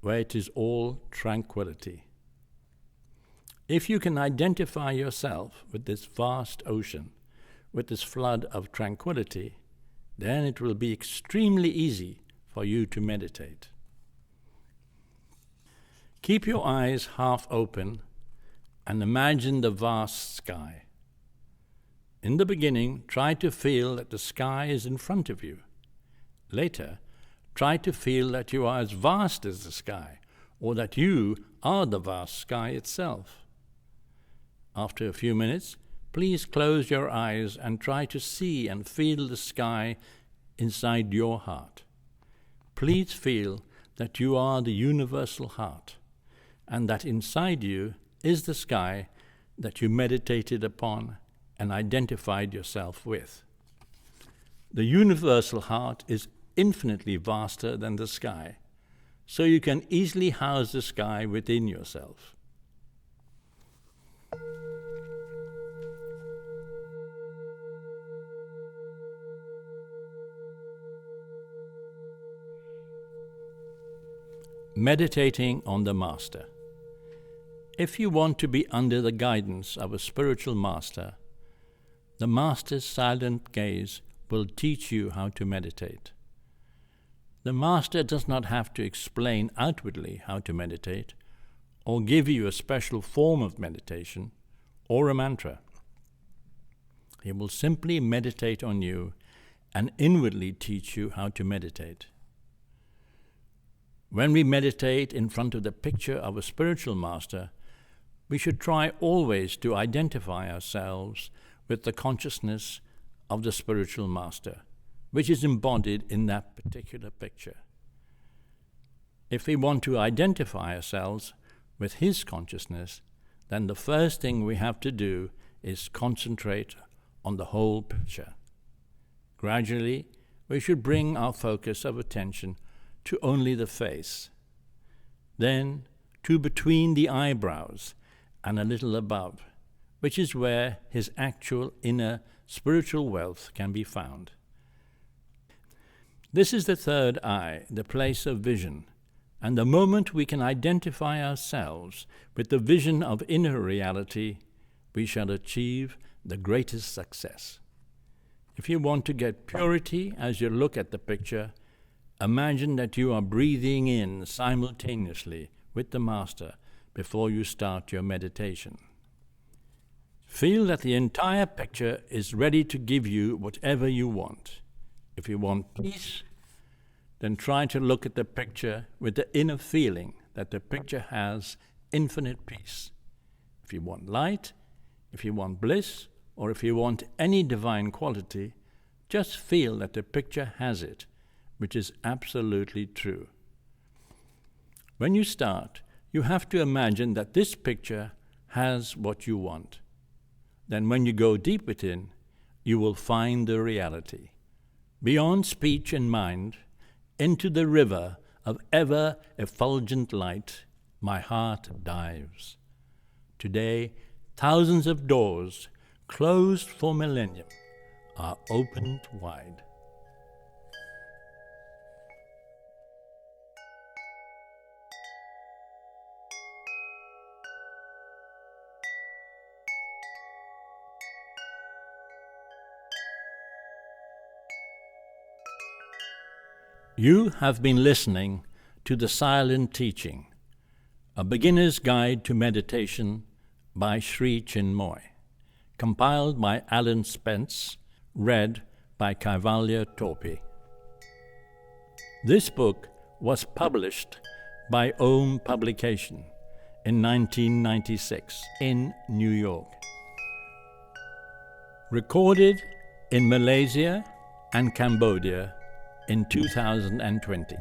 where it is all tranquility. If you can identify yourself with this vast ocean, with this flood of tranquility, then it will be extremely easy for you to meditate. Keep your eyes half open and imagine the vast sky. In the beginning, try to feel that the sky is in front of you. Later, try to feel that you are as vast as the sky, or that you are the vast sky itself. After a few minutes, please close your eyes and try to see and feel the sky inside your heart. Please feel that you are the universal heart, and that inside you is the sky that you meditated upon and identified yourself with. The universal heart is infinitely vaster than the sky, so you can easily house the sky within yourself. Meditating on the Master. If you want to be under the guidance of a spiritual master, the Master's silent gaze will teach you how to meditate. The Master does not have to explain outwardly how to meditate, or give you a special form of meditation, or a mantra. He will simply meditate on you and inwardly teach you how to meditate. When we meditate in front of the picture of a spiritual master, we should try always to identify ourselves with the consciousness of the spiritual master, which is embodied in that particular picture. If we want to identify ourselves with his consciousness, then the first thing we have to do is concentrate on the whole picture. Gradually, we should bring our focus of attention to only the face, then to between the eyebrows and a little above, which is where his actual inner spiritual wealth can be found. This is the third eye, the place of vision, and the moment we can identify ourselves with the vision of inner reality, we shall achieve the greatest success. If you want to get purity as you look at the picture, Imagine that you are breathing in simultaneously with the Master before you start your meditation. Feel that the entire picture is ready to give you whatever you want. If you want peace, then try to look at the picture with the inner feeling that the picture has infinite peace. If you want light, if you want bliss, or if you want any divine quality, just feel that the picture has it, which is absolutely true. When you start, you have to imagine that this picture has what you want. Then when you go deep within, you will find the reality. Beyond speech and mind, into the river of ever-effulgent light, my heart dives. Today, thousands of doors, closed for millennium, are opened wide. You have been listening to The Silent Teaching, a beginner's guide to meditation by Sri Chinmoy, compiled by Alan Spence, read by Kaivalya Topi. This book was published by Om Publication in 1996 in New York. Recorded in Malaysia and Cambodia in 2020.